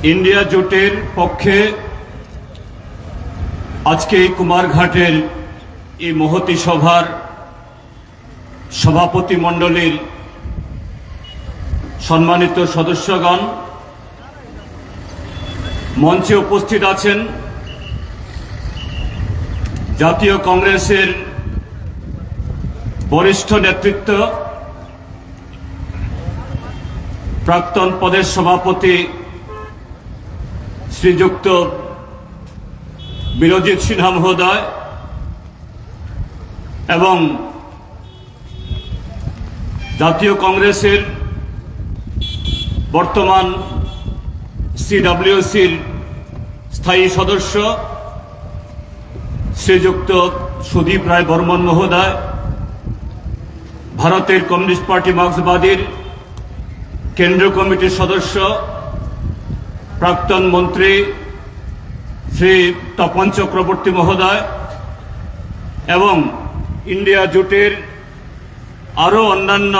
India জোটের পক্ষে আজকে কুমারঘাটের এই মহতি সভার সভাপতি মণ্ডলীর সম্মানিত সদস্যগণ, মঞ্চে উপস্থিত আছেন জাতীয় কংগ্রেসের বরিষ্ঠ নেতৃত্ব, প্রাক্তন প্রদেশ সভাপতি শ্রীযুক্ত বিরজিৎ সিনহা মহোদয় এবং জাতীয় কংগ্রেসের বর্তমান সিডব্লিউসির স্থায়ী সদস্য শ্রীযুক্ত সুদীপ রায় বর্মন মহোদয়, ভারতের কমিউনিস্ট পার্টি মার্ক্সবাদীর কেন্দ্রীয় কমিটির সদস্য প্রাক্তন মন্ত্রী শ্রী তপন চক্রবর্তী মহোদয় এবং ইন্ডিয়া জোটের আরও অন্যান্য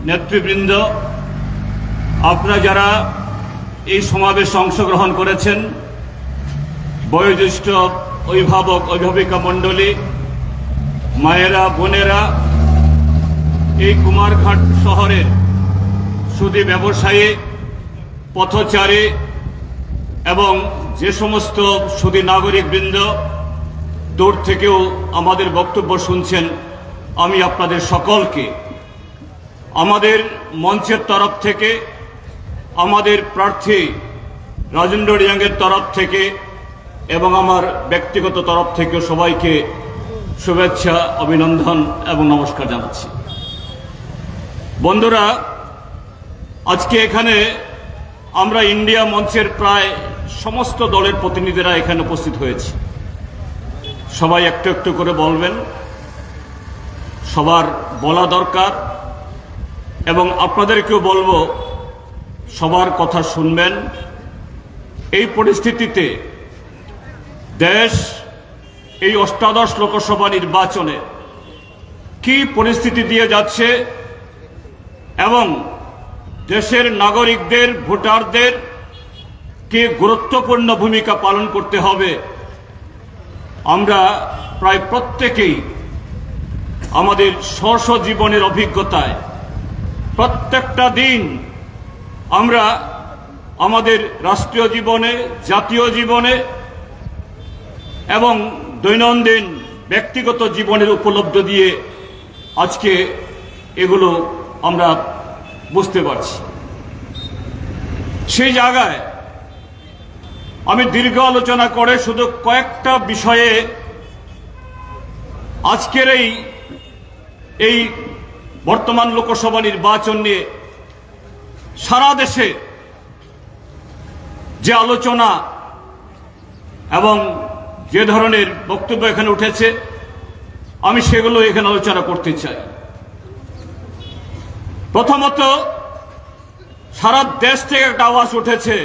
নেতৃবৃন্দ, আপনারা যারা এই সমাবেশে অংশগ্রহণ করেছেন, বয়োজ্যেষ্ঠ অভিভাবক অভিভাবিকা মণ্ডলী, মায়েরা, বোনেরা, এই কুমারঘাট শহরের সুদী ব্যবসায়ী, পথচারী এবং যে সমস্ত সুদী নাগরিকবৃন্দ দূর থেকেও আমাদের বক্তব্য শুনছেন, আমি আপনাদের সকলকে আমাদের মঞ্চের তরফ থেকে, আমাদের প্রার্থী রাজেন্দ্র রিয়াংয়ের তরফ থেকে এবং আমার ব্যক্তিগত তরফ থেকে সবাইকে শুভেচ্ছা, অভিনন্দন এবং নমস্কার জানাচ্ছি। বন্ধুরা, আজকে এখানে আমরা ইন্ডিয়া মঞ্চের প্রায় সমস্ত দলের প্রতিনিধিরা এখানে উপস্থিত হয়েছে। সবাই একটু একটু করে বলবেন, সবার বলা দরকার এবং আপনাদেরকেও বলবো সবার কথা শুনবেন। এই পরিস্থিতিতে দেশ এই অষ্টাদশ লোকসভা নির্বাচনে কি পরিস্থিতি দিয়ে যাচ্ছে এবং দেশের নাগরিকদের, ভোটারদের কে গুরুত্বপূর্ণ ভূমিকা পালন করতে হবে, আমরা প্রায় প্রত্যেকেই আমাদের স্ব জীবনের অভিজ্ঞতায় প্রত্যেকটা দিন আমরা আমাদের রাষ্ট্রীয় জীবনে, জাতীয় জীবনে এবং দৈনন্দিন ব্যক্তিগত জীবনের উপলব্ধি দিয়ে আজকে এগুলো আমরা বুঝতে পারছি। সেই জায়গায় আমি দীর্ঘ আলোচনা করে শুধু কয়েকটা বিষয়ে আজকের এই বর্তমান লোকসভা নির্বাচন নিয়ে সারা দেশে যে আলোচনা এবং যে ধরনের বক্তব্য এখানে উঠেছে, আমি সেগুলো এখানে আলোচনা করতে চাই। প্রথমত, সারা দেশ থেকে একটা আওয়াজ উঠেছে,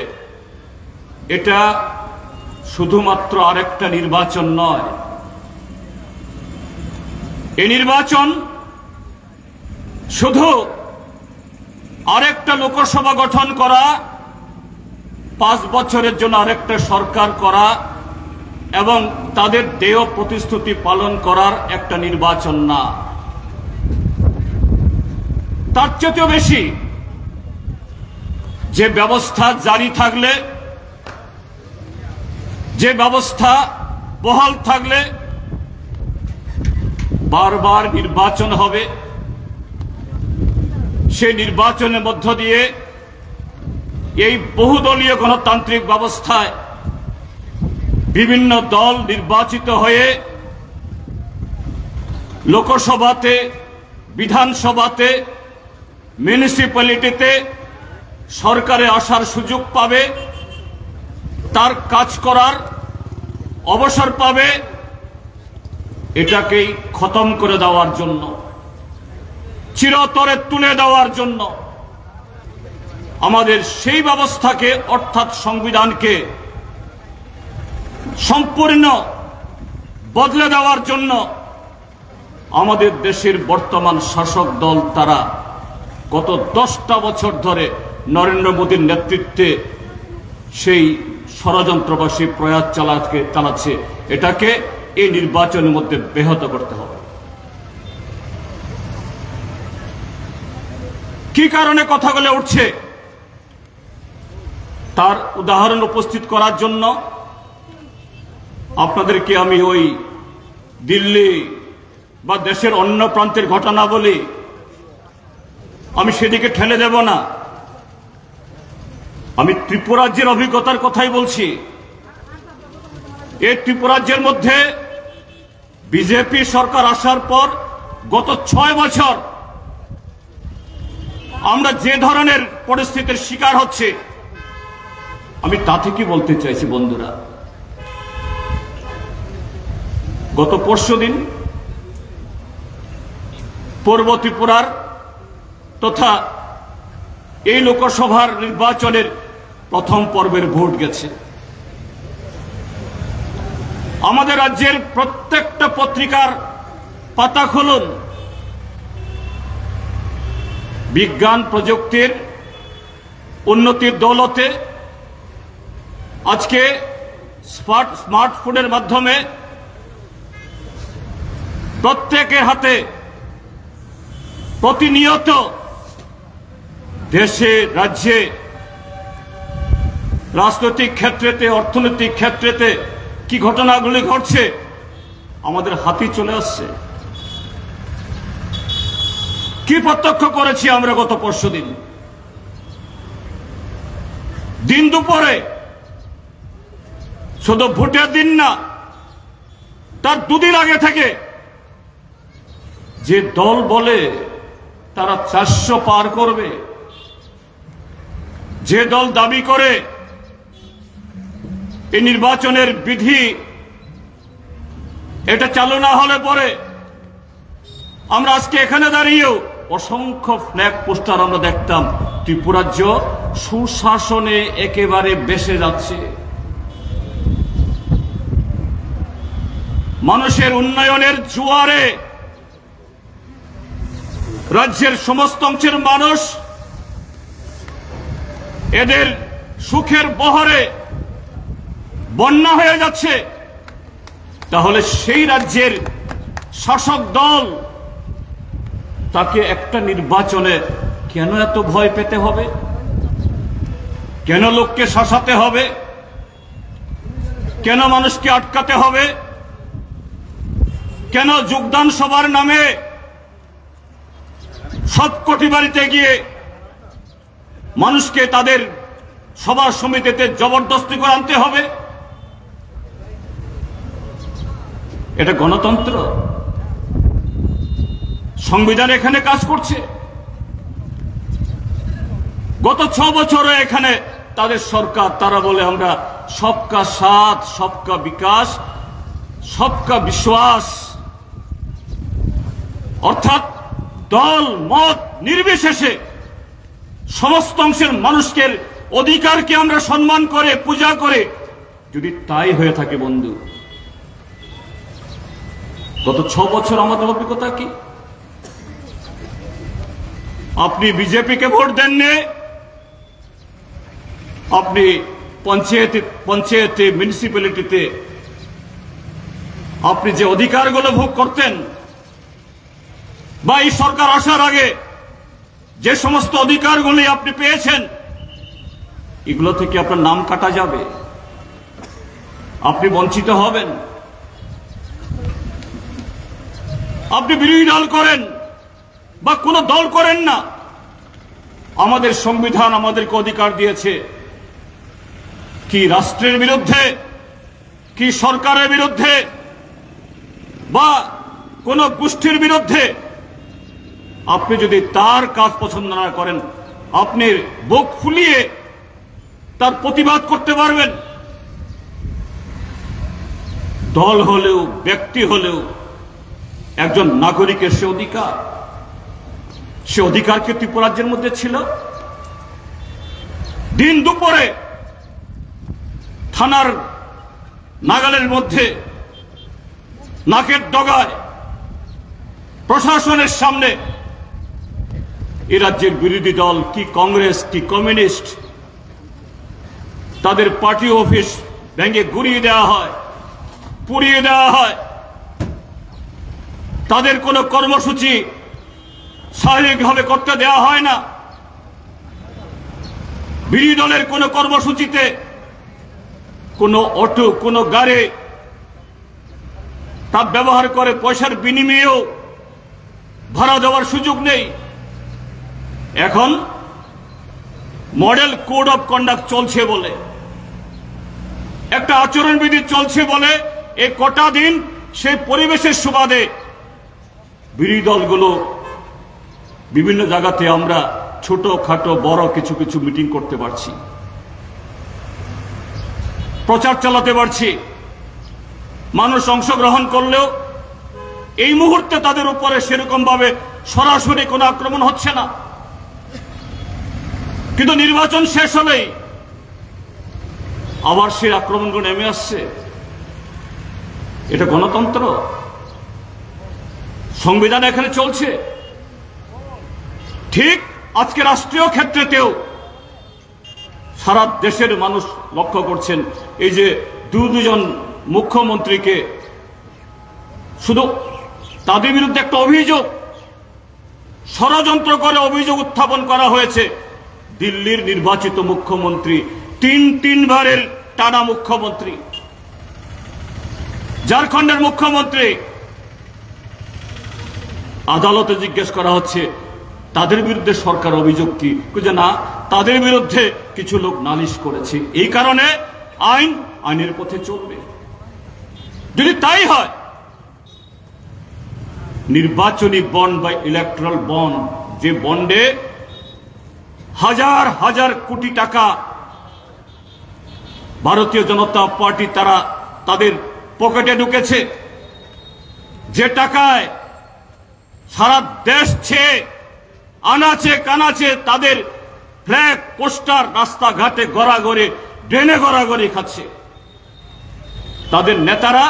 এটা শুধুমাত্র আরেকটা নির্বাচন নয়, এই নির্বাচন শুধু আরেকটা লোকসভা গঠন করা, 5 বছরের জন্য আরেকটা সরকার করা এবং তাদের দেয় প্রতিশ্রুতি পালন করার একটা নির্বাচন না। তার চেয়েও বেশি যে ব্যবস্থা জারি থাকলে, যে ব্যবস্থা বহাল থাকলে বারবার নির্বাচন হবে, সেই নির্বাচনের মধ্য দিয়ে এই বহুদলীয় গণতান্ত্রিক ব্যবস্থায় বিভিন্ন দল নির্বাচিত হয়ে লোকসভাতে, বিধানসভাতে, মিউনিসিপ্যালিটিতে সরকারে আসার সুযোগ পাবে, তার কাজ করার অবসর পাবে। এটাকেই খতম করে দেওয়ার জন্য, চিরতরে তুলে দেওয়ার জন্য, আমাদের সেই ব্যবস্থাকে অর্থাৎ সংবিধানকে সম্পূর্ণ বদলে দেওয়ার জন্য আমাদের দেশের বর্তমান শাসক দল তারা গত 10টা বছর ধরে নরেন্দ্র মোদীর নেতৃত্বে সেই ষড়যন্ত্র বা সেই প্রয়াস চালাচ্ছে, এটাকে এই নির্বাচনের মধ্যে ব্যাহত করতে হবে। কি কারণে কথাগুলো উঠছে তার উদাহরণ উপস্থিত করার জন্য আপনাদেরকে আমি ওই দিল্লি বা দেশের অন্য প্রান্তের ঘটনা বলি, আমি সেদিকে ঠেলে দেব না। আমি ত্রিপুরাজ্যের অভিজ্ঞতার কথাই বলছি। এই ত্রিপুরাজ্যের মধ্যে বিজেপি সরকার আসার পর গত 6 বছর আমরা যে ধরনের পরিস্থিতির শিকার হচ্ছে, আমি তা থেকে বলতে চাইছি বন্ধুরা। গত পরশুদিন পূর্ব ত্রিপুরার তথা এই লোকসভার নির্বাচনের প্রথম পর্বের ভোট গেছে। আমাদের রাজ্যের প্রত্যেকটা পত্রিকার পাতা খুলুন, বিজ্ঞান প্রযুক্তির উন্নতির দৌলতে আজকে স্মার্টফোনের মাধ্যমে প্রত্যেকের হাতে প্রতিনিয়ত দেশে রাজ্যে রাজনৈতিক ক্ষেত্রেতে অর্থনৈতিক ক্ষেত্রেতে কি ঘটনাগুলি ঘটছে আমাদের হাতে চলে আসছে। কি প্রত্যক্ষ করেছি আমরা গত পরশুদিন? দিন দুপুরে, শুধু ভোটের দিন না, তার দুদিন আগে থেকে যে দল বলে তারা 400 পার করবে, যে দল দাবি করে এই নির্বাচনের বিধি এটা চালু না হলে পরে আমরা আজকে এখানে দাঁড়িয়েও অসংখ্য ফ্ল্যাগ পোস্টার আমরা দেখতাম, ত্রিপুরাজ্য সুশাসনে একেবারে বেসে যাচ্ছে, মানুষের উন্নয়নের জোয়ারে রাজ্যের সমস্ত অংশের মানুষ এদের সুখের বহরে বন্যা হয়ে যাচ্ছে। তাহলে সেই রাজ্যের শাসক দল তাকে একটা নির্বাচনে কেন এত ভয় পেতে হবে? কেন লোককে শাসাতে হবে? কেন মানুষকে আটকাতে হবে? কেন যোগদান সভার নামে সবকটি বাড়িতে গিয়ে মানুষকে তাদের সভা সমিতিতে জবরদস্তি করে আনতে হবে? এটা গণতন্ত্র? সংবিধান এখানে কাজ করছে? গত 6 বছরে এখানে তাদের সরকার, তারা বলে আমরা সবকা সাথ, সবকা বিকাশ, সবকা বিশ্বাস, অর্থাৎ দল মত নির্বিশেষে সমস্ত অংশের মানুষকে অধিকারকে আমরা সম্মান করে পূজা করে। যদি তাই হয়ে থাকে বন্ধু, গত 6 বছর আমাদের অভিজ্ঞতা কি? আপনি বিজেপিকে ভোট দেননি, আপনি পঞ্চায়েতে মিউনিসিপ্যালিটিতে আপনি যে অধিকারগুলো ভোগ করতেন, বা এই সরকার আসার আগে যে সমস্ত অধিকারগুলি আপনি পেয়েছেন, এগুলো থেকে আপনার নাম কাটা যাবে, আপনি বঞ্চিত হবেন। আপনি বিরোধী দল করেন বা কোন দল করেন না, আমাদের সংবিধান আমাদেরকে অধিকার দিয়েছে কি রাষ্ট্রের বিরুদ্ধে, কি সরকারের বিরুদ্ধে বা কোন গোষ্ঠীর বিরুদ্ধে আপনি যদি তার কাজ পছন্দ না করেন, আপনি বুক ফুলিয়ে তার প্রতিবাদ করতে পারবেন। দল হলেও ব্যক্তি হলেও একজন নাগরিকের সে অধিকার কি ত্রিপুরাজ্যের মধ্যে ছিল? দিন দুপুরে থানার নাগালের মধ্যে, নাকের ডগায়, প্রশাসনের সামনে এই রাজ্যের বিরোধী দল কি কংগ্রেস কি কমিউনিস্ট তাদের পার্টি অফিস ভেঙে গুড়িয়ে দেওয়া হয়, পুড়িয়ে দেওয়া হয়। তাদের কোনো কর্মসূচি স্বাভাবিকভাবে করতে দেওয়া হয় না। বিরোধী দলের কোনো কর্মসূচিতে কোনো অটো, কোনো গাড়ি তা ব্যবহার করে পয়সার বিনিময়েও ভাড়া দেওয়ার সুযোগ নেই। এখন মডেল কোড অফ কন্ডাক্ট চলছে বলে, একটা আচরণবিধি চলছে বলে এই কটা দিন সেই পরিবেশের সুবাদে বিরোধী দলগুলো বিভিন্ন জায়গাতে আমরা ছোটখাটো বড় কিছু কিছু মিটিং করতে পারছি, প্রচার চালাতে পারছি। মানুষ অংশগ্রহণ করলেও এই মুহূর্তে তাদের উপরে সেরকম ভাবে সরাসরি কোনো আক্রমণ হচ্ছে না। কিন্তু নির্বাচন শেষ হলেই আবার সেই আক্রমণগুলো নেমে আসছে। এটা গণতন্ত্র, সংবিধান এখানে চলছে। ঠিক আজকে রাষ্ট্রীয় ক্ষেত্রেতেও সারা দেশের মানুষ লক্ষ্য করছেন, এই যে দুজন মুখ্যমন্ত্রীকে শুধু তাদের বিরুদ্ধে একটা অভিযোগ, ষড়যন্ত্র করে অভিযোগ উত্থাপন করা হয়েছে। দিল্লির নির্বাচিত মুখ্যমন্ত্রী, তিনবারের টানা মুখ্যমন্ত্রী, ঝাড়খণ্ডের মুখ্যমন্ত্রী, আদালতে জিজ্ঞেস করা হচ্ছে তাদের বিরুদ্ধে সরকার অভিযোগ কি, যে না, তাদের বিরুদ্ধে কিছু লোক নালিশ করেছে, এই কারণে আইনের পথে চলবে। যদি তাই হয়, নির্বাচনী বন্ড বা ইলেকট্রাল বন্ড, যে বন্ডে হাজার হাজার কোটি টাকা ভারতীয় জনতা পার্টি তারা তাদের পকেটে ঢুকেছে, যে টাকায় সারা দেশ ছেয়ে আনাচে কানাচে তাদের ফ্ল্যাগ পোস্টার রাস্তাঘাটে গড়াগড়ি, ড্রেনে গড়াগড়ি খাচ্ছে। তাদের নেতারা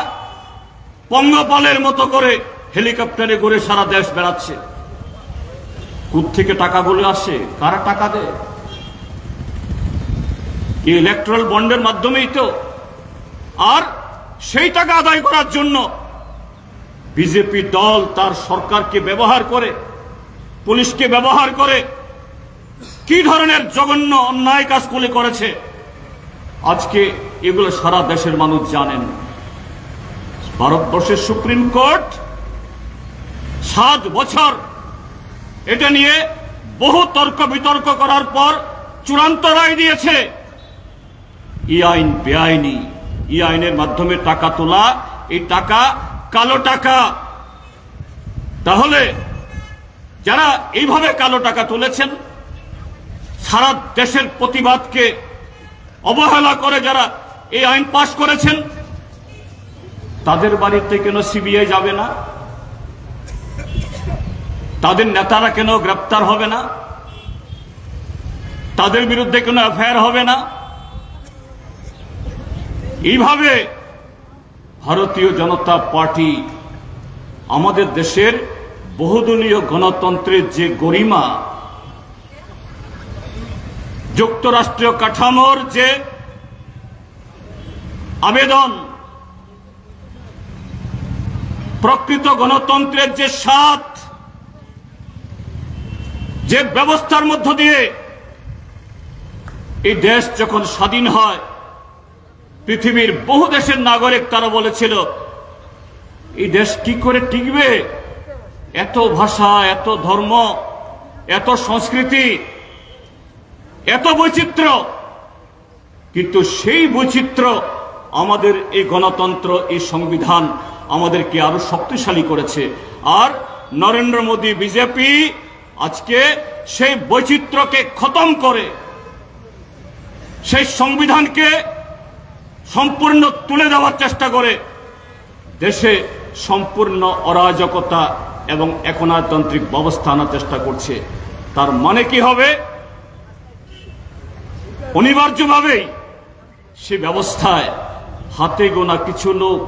পঙ্গপালের মতো করে হেলিকপ্টারে করে সারা দেশ বেড়াচ্ছে। কোত্থেকে টাকাগুলো আসে, কারা টাকা দেয়? এই ইলেকট্রাল বন্ডের মাধ্যমেই তো। আর সেই টাকা আদায় করার জন্য বিজেপি দল তার সরকারকে ব্যবহার করে, পুলিশকে ব্যবহার করে কি ধরনের জঘন্য অন্যায় কাজগুলি করেছে আজকে এগুলো সারা দেশের মানুষ জানেন। ভারতবর্ষের সুপ্রিম কোর্ট 7 বছর এটা নিয়ে বহু তর্ক বিতর্ক করার পর চূড়ান্ত রায় দিয়েছে, এই আইন বেআইনি। এই আইনের মাধ্যমে টাকা তোলা, এই টাকা কালো টাকা। তাহলে যারা এইভাবে কালো টাকা তুলেছেন, সারা দেশের প্রতিবাদকে অবহেলা করে যারা এই আইন পাশ করেছেন, তাদের বাড়িতে কেন সিবিআই যাবে না? তাদের নেতারা কেন গ্রেপ্তার হবে না? তাদের বিরুদ্ধে কেন এফআইআর হবে না? এইভাবে ভারতীয় জনতা পার্টি আমাদের দেশের বহুদলীয় গণতন্ত্রের যে গরিমা, যুক্তরাষ্ট্রীয় কাঠামোর যে আবেদন, প্রকৃত গণতন্ত্রের যে স্বাদ, যে ব্যবস্থার মধ্য দিয়ে এই দেশ যখন স্বাধীন হয়, পৃথিবীর বহু দেশের নাগরিক তারা বলেছিল এই দেশ কি করে টিকবে? এত ভাষা, এত ধর্ম, এত সংস্কৃতি, এত বৈচিত্র্য। কিন্তু সেই বৈচিত্র্য আমাদের এই গণতন্ত্র, এই সংবিধান আমাদেরকে আরো শক্তিশালী করেছে। আর নরেন্দ্র মোদী, বিজেপি আজকে সেই বৈচিত্র্যকে খতম করে সেই সংবিধানকে সম্পূর্ণ তুলে দেওয়ার চেষ্টা করে দেশে সম্পূর্ণ অরাজকতা এবং একনায়কতান্ত্রিক ব্যবস্থা আনার চেষ্টা করছে। তার মানে কি হবে? অনিবার্যভাবেই সে ব্যবস্থায় হাতে গোনা কিছু লোক,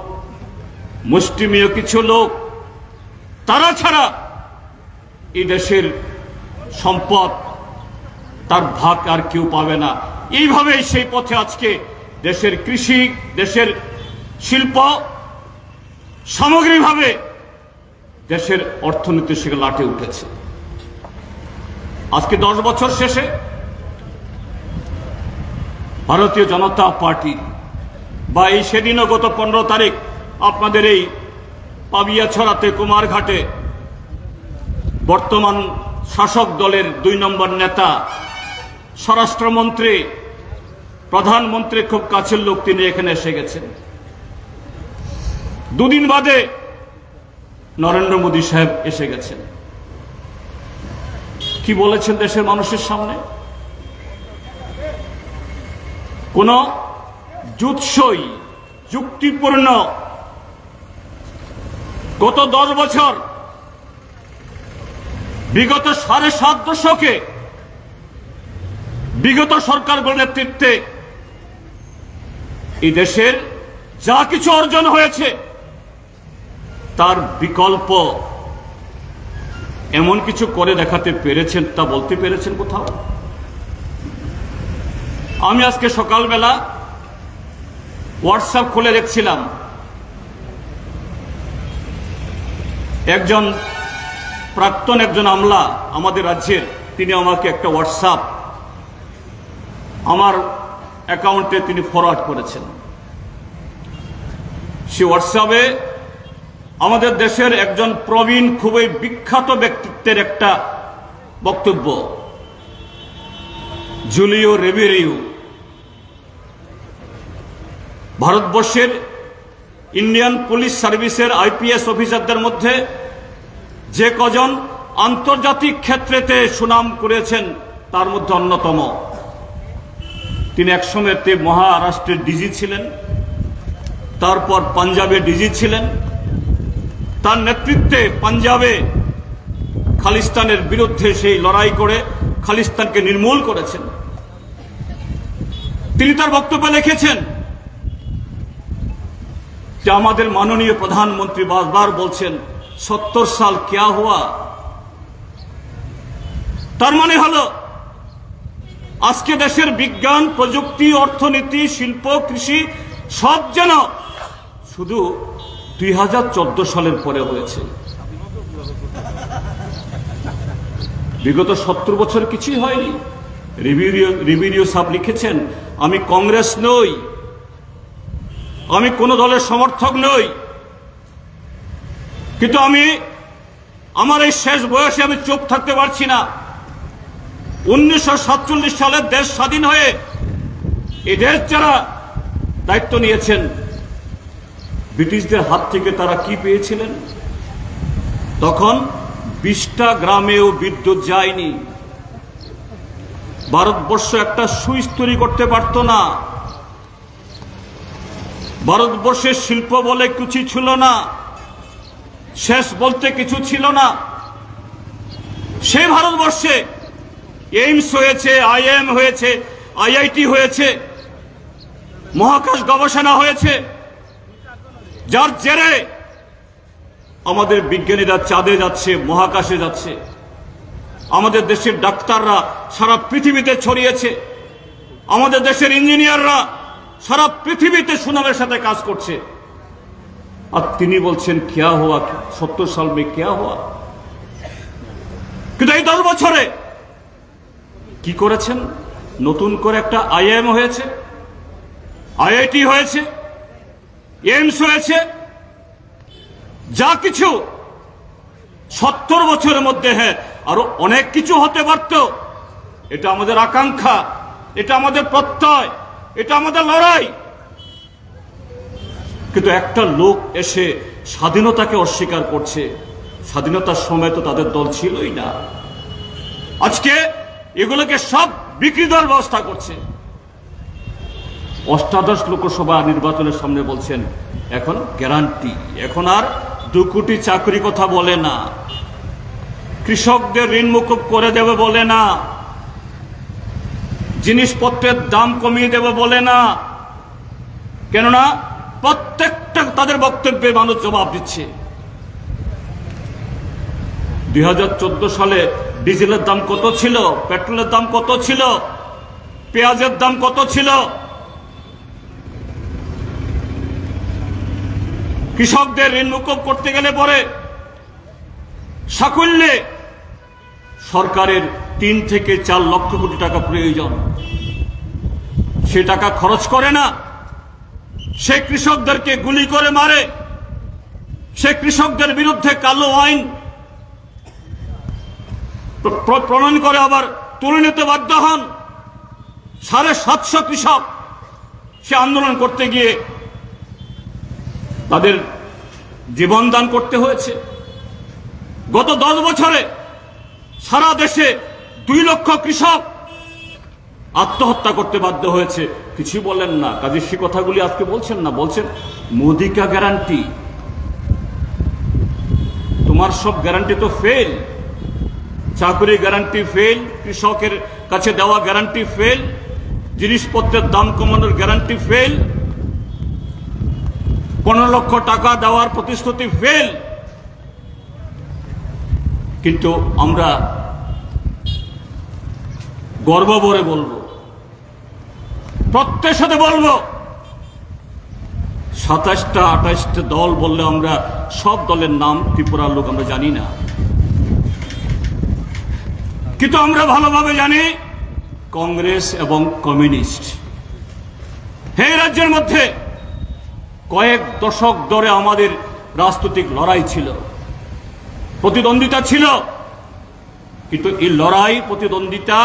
মুষ্টিমেয় কিছু লোক, তারা ছাড়া এই দেশের সম্পদ তার ভাগ আর কেউ পাবে না। এইভাবেই সেই পথে আজকে দেশের কৃষি, দেশের শিল্প, সামগ্রিকভাবে দেশের অর্থনীতি সেগুলো লাটে উঠেছে। আজকে 10 বছর শেষে ভারতীয় জনতা পার্টি বা এই সেদিনও গত 15 তারিখ আপনাদের এই পাবিয়াছড়াতে কুমারঘাটে বর্তমান শাসক দলের 2 নম্বর নেতা, স্বরাষ্ট্রমন্ত্রী, প্রধানমন্ত্রী খুব কাছের লোক, তিনি এখানে এসে গেছেন। 2 দিন বাদে নরেন্দ্র মোদী সাহেব এসে গেছেন। কি বলেছেন দেশের মানুষের সামনে? কোন যুৎসই যুক্তিপূর্ণ গত 10 বছর বিগত 7.5 দশকে বিগত সরকারগুলোর নেতৃত্বে এই দেশের যা কিছু অর্জন হয়েছে তার বিকল্প এমন কিছু করে দেখাতে পেরেছেন, তা বলতে পেরেছেন কোথাও? আমি আজকে সকালবেলা হোয়াটসঅ্যাপ খুলে দেখছিলাম, প্রাক্তন একজন আমলা আমাদের রাজ্যের, তিনি আমাকে একটা হোয়াটসঅ্যাপ আমার অ্যাকাউন্টে তিনি ফরওয়ার্ড করেছেন। সে হোয়াটসঅ্যাপে আমাদের দেশের একজন প্রবীণ, খুবই বিখ্যাত ব্যক্তিত্বের একটা বক্তব্য। জুলিও রেবেরিও ভারতবর্ষের ইন্ডিয়ান পুলিশ সার্ভিসের আইপিএস অফিসারদের মধ্যে যে কজন আন্তর্জাতিক ক্ষেত্রেতে সুনাম করেছেন তার মধ্যে অন্যতম। তিনি একসময়তে মহারাষ্ট্রের ডিজি ছিলেন, তারপর পাঞ্জাবের ডিজি ছিলেন। তার নেতৃত্বে পাঞ্জাবে খালিস্তানের বিরুদ্ধে সেই লড়াই করে খালিস্তানকে নির্মূল করেছেন। তিনি তার বক্তব্যে লিখেছেন যে আমাদের মাননীয় প্রধানমন্ত্রী বারবার বলছেন 70 সাল क्या हुआ। তার মানে হলো আজকে দেশের বিজ্ঞান, প্রযুক্তি, অর্থনীতি, শিল্প, কৃষি সব যেন শুধু 2014 সালের পরে হয়েছে। বিগত 70 বছর কিছুই হয়নি। রিবেরিও সাহেব লিখেছেন, আমি কংগ্রেস নই, আমি কোন দলের সমর্থক নই, কিন্তু আমার এই শেষ বয়সে আমি চুপ থাকতে পারছি না। 1947 সালে দেশ স্বাধীন হয়ে এই দেশ যারা দায়িত্ব নিয়েছেন, ব্রিটিশদের হাত থেকে তারা কি পেয়েছিলেন? তখন 20টা গ্রামেও বিদ্যুৎ যায়নি। ভারতবর্ষ একটা সুইচ তৈরি করতে পারত না। ভারতবর্ষের শিল্প বলে কিছু ছিল না, শেষ বলতে কিছু ছিল না। সেই ভারতবর্ষে এইমস হয়েছে, আইএম হয়েছে, আইআইটি হয়েছে, মহাকাশ গবেষণা হয়েছে, যার জেরে আমাদের বিজ্ঞানীরা চাঁদে যাচ্ছে, মহাকাশে যাচ্ছে। আমাদের দেশের ডাক্তাররা সারা পৃথিবীতে ছড়িয়েছে, আমাদের দেশের ইঞ্জিনিয়াররা সারা পৃথিবীতে সুনামের সাথে কাজ করছে। আর তিনি বলছেন क्या हुआ, 70 সাল में क्या हुआ। কিন্তু এই 10 বছরে কি করেছেন? নতুন করে একটা আইএম হয়েছে, আইআইটি হয়েছে, এইমস হয়েছে। যা কিছু 70 বছরের মধ্যে আরো অনেক কিছু হতে পারত। এটা আমাদের আকাঙ্ক্ষা, এটা আমাদের প্রত্যয়, এটা আমাদের লড়াই। কিন্তু একটা লোক এসে স্বাধীনতাকে অস্বীকার করছে। স্বাধীনতার সময় তো তাদের দল ছিলই না। আজকে এগুলোকে সব বিক্রি দেওয়ার ব্যবস্থা করছে। 18 লোকসভা নির্বাচনের সামনে বলছেন এখন গ্যারান্টি, এখন আর 2 কোটি চাকরি কথা বলে না, কৃষকদের ঋণ মুকুব করে দেবে বলে না, জিনিসপত্রের দাম কমিয়ে দেবে বলে না। কেননা প্রত্যেকটা তাদের বক্তব্যে মানুষ জবাব দিচ্ছে। 2014 সালে ডিজেলের দাম কত ছিল, পেট্রোলের দাম কত ছিল, পেঁয়াজের দাম কত ছিল? কৃষকদের ঋণ মুকুব করতে গেলে পরে সাকুল্যে সরকারের 3 থেকে 4 লক্ষ কোটি টাকা প্রয়োজন। সে টাকা খরচ করে না, সে কৃষকদেরকে গুলি করে মারে, সে কৃষকদের বিরুদ্ধে কালো আইন প্রণয়ন করে আবার তুলে নিতে বাধ্য হন। 750 কৃষক সে আন্দোলন করতে গিয়ে তাদের জীবন দান করতে হয়েছে। গত 10 বছরে সারা দেশে 2 লক্ষ কৃষক আত্মহত্যা করতে বাধ্য হয়েছে। কিছু বলেন না, কাজে সে কথাগুলি আজকে বলছেন না, বলছেন মোদি কা গ্যারান্টি। তোমার সব গ্যারান্টি তো ফেল। চাকরি গ্যারান্টি ফেল, কৃষকের কাছে দেওয়া গ্যারান্টি ফেল, জিনিসপত্রের দাম কমানোর গ্যারান্টি ফেল, 15 লক্ষ টাকা দেওয়ার প্রতিশ্রুতি ফেল। কিন্তু আমরা গর্ব ভরে বলবো, প্রত্যেকের সাথে বলবো, 27টা 28টা দল বললে আমরা সব দলের নাম ত্রিপুরার লোক আমরা জানি না, কিন্তু আমরা ভালোভাবে জানি কংগ্রেস এবং কমিউনিস্ট। এই রাজ্যের মধ্যে কয়েক দশক ধরে আমাদের রাজনৈতিক লড়াই ছিল, প্রতিদ্বন্দ্বিতা ছিল, কিন্তু এই লড়াই প্রতিদ্বন্দ্বিতা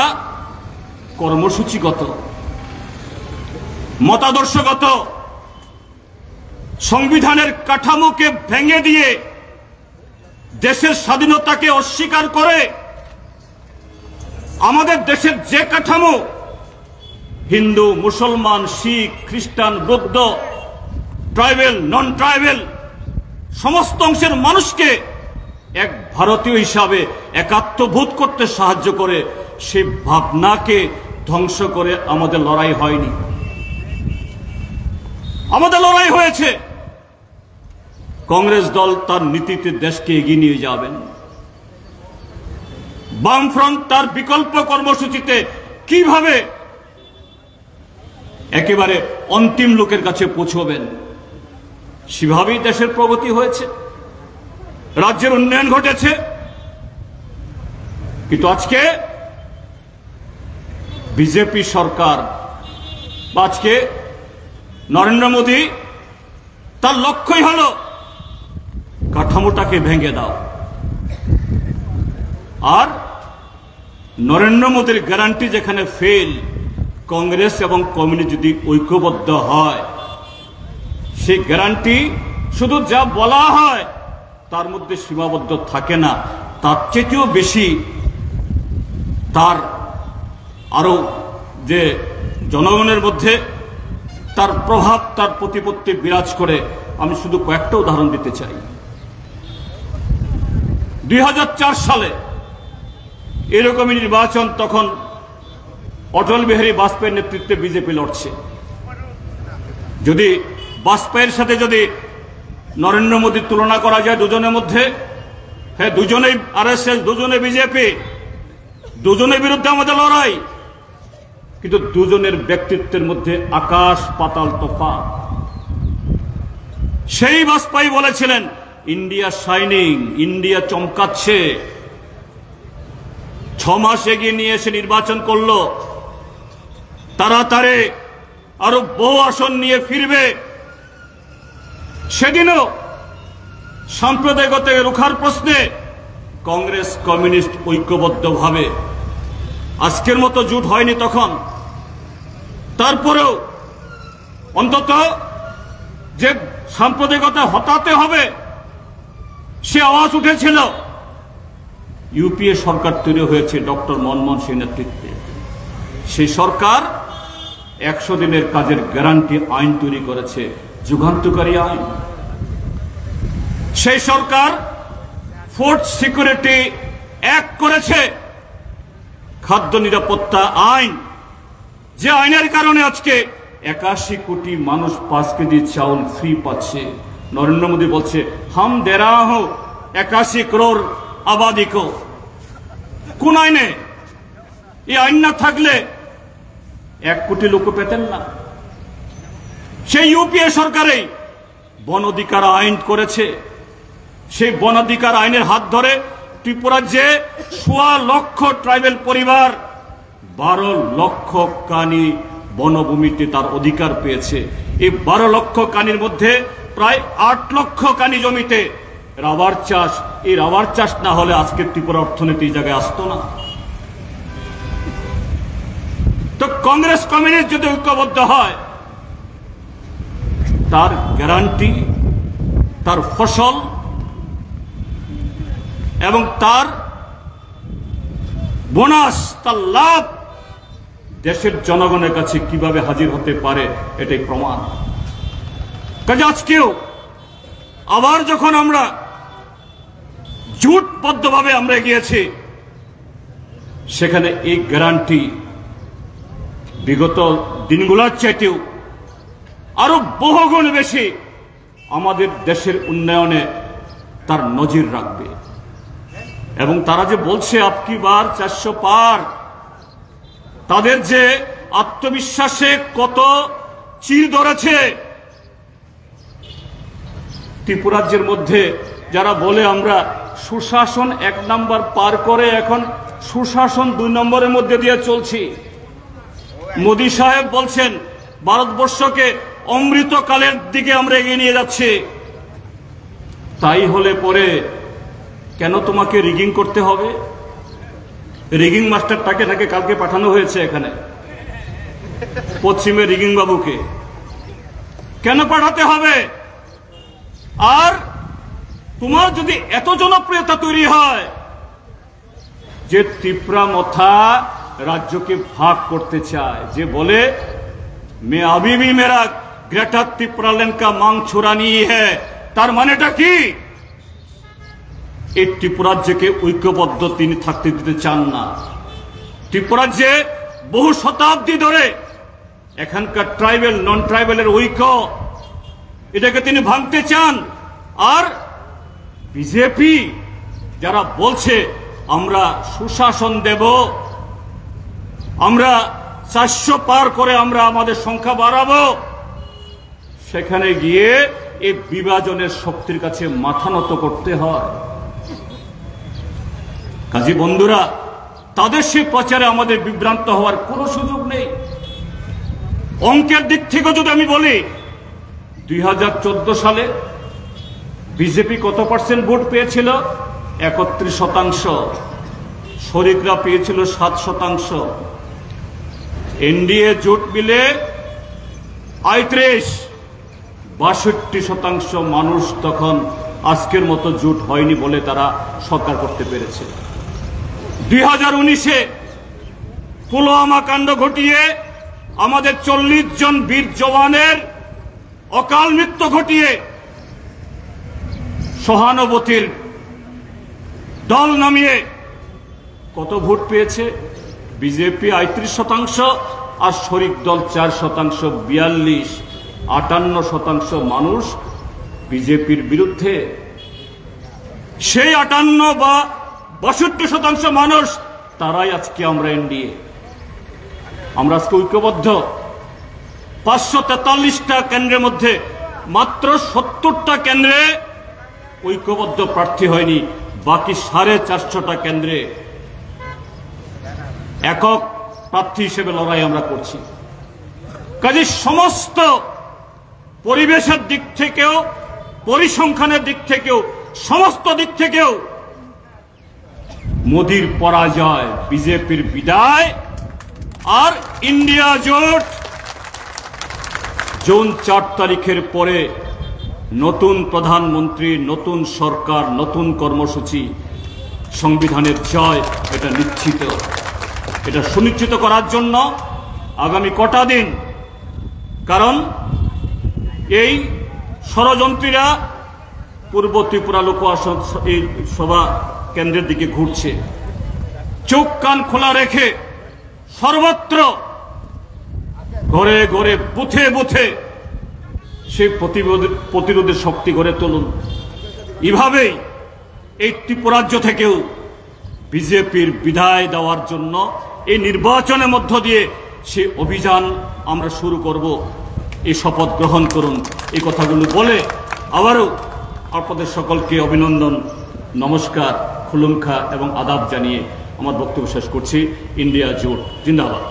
কর্মসূচিগত, মতাদর্শগত, সংবিধানের কাঠামোকে ভেঙে দিয়ে দেশের স্বাধীনতাকে অস্বীকার করে আমাদের দেশের যে কাঠামো হিন্দু, মুসলমান, শিখ, খ্রিস্টান, বৌদ্ধ, ট্রাইবেল, নন ট্রাইবেল সমস্ত অংশের মানুষকে এক ভারতীয় হিসাবে একাত্মবোধ করতে সাহায্য করে, সেই ভাবনাকে ধ্বংস করে আমাদের লড়াই হয়নি। আমাদের লড়াই হয়েছে কংগ্রেস দল তার নীতিতে দেশকে এগিয়ে নিয়ে যাবেন, বামফ্রন্ট তার বিকল্প কর্মসূচিতে কিভাবে একেবারে অন্তিম লোকের কাছে পৌঁছবেন, সেভাবেই দেশের প্রগতি হয়েছে, রাজ্যের উন্নয়ন ঘটেছে। কিন্তু আজকে বিজেপি সরকার বা আজকে নরেন্দ্র মোদী তার লক্ষ্যই হল কাঠামোটাকে ভেঙে দাও। আর নরেন্দ্র মোদীর গ্যারান্টি যেখানে ফেল, কংগ্রেস এবং কমিউনিস্ট যদি ঐক্যবদ্ধ হয়, সেই গ্যারান্টি শুধু যা বলা হয় তার মধ্যে সীমাবদ্ধ থাকে না, তার চেয়েও বেশি তার আরো যে জনগণের মধ্যে তার প্রভাব, তার প্রতিপত্তি বিরাজ করে। আমি শুধু কয়েকটা উদাহরণ দিতে চাই। 2004 সালে এরকমই নির্বাচন, তখন অটল বিহারী বাজপেয়ীর নেতৃত্বে বিজেপি লড়ছে। যদি বাজপেয়ীর সাথে যদি নরেন্দ্র মোদীর তুলনা করা যায় দুজনের মধ্যে, হ্যাঁ দুজনেই আরএসএস, দুজনে বিজেপি, দুজনের বিরুদ্ধে আমাদের লড়াই, কিন্তু দুজনের ব্যক্তিত্বের মধ্যে আকাশ পাতাল তফাৎ। সেই বাজপেয়ী বলেছিলেন ইন্ডিয়া শাইনিং, ইন্ডিয়া চমকাচ্ছে। 6 মাস এগিয়ে নিয়ে এসে নির্বাচন করলো, তাড়াতাড়ি আরো বহু আসন নিয়ে ফিরবে। সেদিনও সাম্প্রদায়িকতা রুখার প্রশ্নে কংগ্রেস কমিউনিস্ট ঐক্যবদ্ধভাবে, আজকের মতো জোট হয়নি তখন, তারপরেও অন্তত যে সাম্প্রদায়িকতা হটাতে হবে সে আওয়াজ উঠেছিল। ইউপিএ সরকার তৈরি হয়েছে ডক্টর মনমোহন সিং নেতৃত্বে। সেই সরকার 100 দিনের কাজের গ্যারান্টি আইন তৈরি করেছে, যুগান্তকারী আইন। সেই সরকার ফুড সিকিউরিটি অ্যাক্ট করেছে, খাদ্য নিরাপত্তা আইন, যে আইনের কারণে আজকে 81 কোটি মানুষ 5 কেজি চাউল ফ্রি পাচ্ছে। নরেন্দ্র মোদী বলছে হাম দে রাহা হো 81 করোড় আবাদি কো। কোন আইনে? এই আইন না থাকলে 1 কোটি লোক পেতেন না। সেই ইউপিএ সরকারেই বন অধিকার আইন করেছে। সেই বন অধিকার আইনের হাত ধরে ত্রিপুরার যে 1.25 লক্ষ ট্রাইবেল পরিবার 12 লক্ষ কানি বনভূমিতে তার অধিকার পেয়েছে। এই 12 লক্ষ কানির মধ্যে প্রায় 8 লক্ষ কানি জমিতে রাবার চাষ। এই রাবার চাষ না হলে আজকে ত্রিপুরা অর্থনীতি জায়গায় আসতো না। তো কংগ্রেস কমিউনিস্ট যদি ঐক্যবদ্ধ হয়, তার গ্যারান্টি, তার ফসল এবং তার বোনাস, তার লাভ দেশের জনগণের কাছে কিভাবে হাজির হতে পারে এটাই প্রমাণ। কাজে আজকেও আবার যখন আমরা জোটবদ্ধভাবে আমরা এগিয়েছি, সেখানে এই গ্যারান্টি বিগত দিনগুলোর চাইতেও আরো বহুগুণ বেশি আমাদের দেশের উন্নয়নে তার নজির রাখবে। এবং তারা যে বলছে আপকি বার 400 পার, তাদের যে আত্মবিশ্বাসে কত চির ধরেছে। ত্রিপুরাজ্যের মধ্যে যারা বলে আমরা সুশাসন 1 নম্বর পার করে এখন সুশাসন 2 নম্বরের মধ্যে দিয়ে চলছি। মোদী সাহেব বলছেন ভারতবর্ষকে অমৃতকালের দিকে আমরা এগিয়ে নিয়ে যাচ্ছি। তাই হলে পরে কেন তোমাকে রিগিং করতে হবে? রিগিং মাস্টারটাকে নাকি কালকে পাঠানো হয়েছে এখানে, পশ্চিমে রিগিং বাবুকে কেন পাঠাতে হবে? আর তোমার যদি এত জনপ্রিয়তা তৈরি হয় যে ত্রিপুরা মথা রাজ্যকে ভাগ করতে চায়, যে বলে মে अभी भी मेरा ग्रेटर त्रिपुरालैंड का मांग छुड़ा नहीं है, তার মানেটা কি? এই ত্রিপুরাজ্যকে ঐক্যবদ্ধ তিনি থাকতে দিতে চান না। ত্রিপুরাজ্যে বহু শতাব্দী ধরে এখানকার ট্রাইবেল নন ট্রাইবেলের ঐক্য, এটাকে তিনি ভাঙতে চান। আর বিজেপি যারা বলছে আমরা সুশাসন দেব, আমরা 400 পার করে আমরা আমাদের সংখ্যা বাড়াবো, সেখানে গিয়ে এই বিভাজনের শক্তির কাছে মাথা নত করতে হয়। কাজী বন্ধুরা, তাদের সেই প্রচারে আমাদের বিভ্রান্ত হওয়ার কোনো সুযোগ নেই। অঙ্কের দিক থেকে যদি আমি বলি, 2014 সালে বিজেপি কত % ভোট পেয়েছিল? 31%। শরিকরা পেয়েছিল 7%। এনডিএ জোট মিলে 62% মানুষ তখন আজকের মতো জোট হয়নি বলে তারা সরকার করতে পেরেছে। 2019-এ পুলওয়ামা কাণ্ড ঘটিয়ে আমাদের 40 জন বীর জওয়ানের অকাল মৃত্যু ঘটিয়ে সহানুভূতির দল নামিয়ে কত ভোট পেয়েছে? বিজেপি 38% আর শরিক দল 4%, 42, 58% মানুষ বিজেপির বিরুদ্ধে। সেই 58 বা 62% মানুষ, তারাই আজকে আমরা এনডিএ, আমরা আজকে ঐক্যবদ্ধ। 543টা কেন্দ্রের মধ্যে মাত্র 70টা কেন্দ্রে ঐক্যবদ্ধ প্রার্থী হয়নি, বাকি 450টা কেন্দ্রে একক প্রার্থী হিসেবে লড়াই আমরা করছি। কাজে সমস্ত পরিবেশের দিক থেকেও, পরিসংখ্যানের দিক থেকেও, সমস্ত দিক থেকেও মোদির পরাজয়, বিজেপির বিদায়। আর ইন্ডিয়া জোট জুন 4 তারিখের পরে নতুন প্রধানমন্ত্রী, নতুন সরকার, নতুন কর্মসূচি, সংবিধানের জয়, এটা নিশ্চিত। এটা সুনিশ্চিত করার জন্য আগামী কটা দিন, কারণ এই ষড়যন্ত্রীরা পূর্ব ত্রিপুরা লোক এই সভা কেন্দ্রের দিকে ঘুরছে, চোখ কান খোলা রেখে সর্বত্র ঘরে ঘরে বুথে বুথে সেই প্রতিরোধের শক্তি গড়ে তুলুন। এভাবেই এই ত্রিপুরাজ্য থেকেও বিজেপির বিদায় দেওয়ার জন্য এই নির্বাচনের মধ্য দিয়ে সে অভিযান আমরা শুরু করব। এই শপথ গ্রহণ করুন। এই কথাগুলো বলে আবারও আপনাদের সকলকে অভিনন্দন, নমস্কার, খুলুমখা এবং আদাব জানিয়ে আমার বক্তব্য শেষ করছি। ইন্ডিয়া জোট জিন্দাবাদ।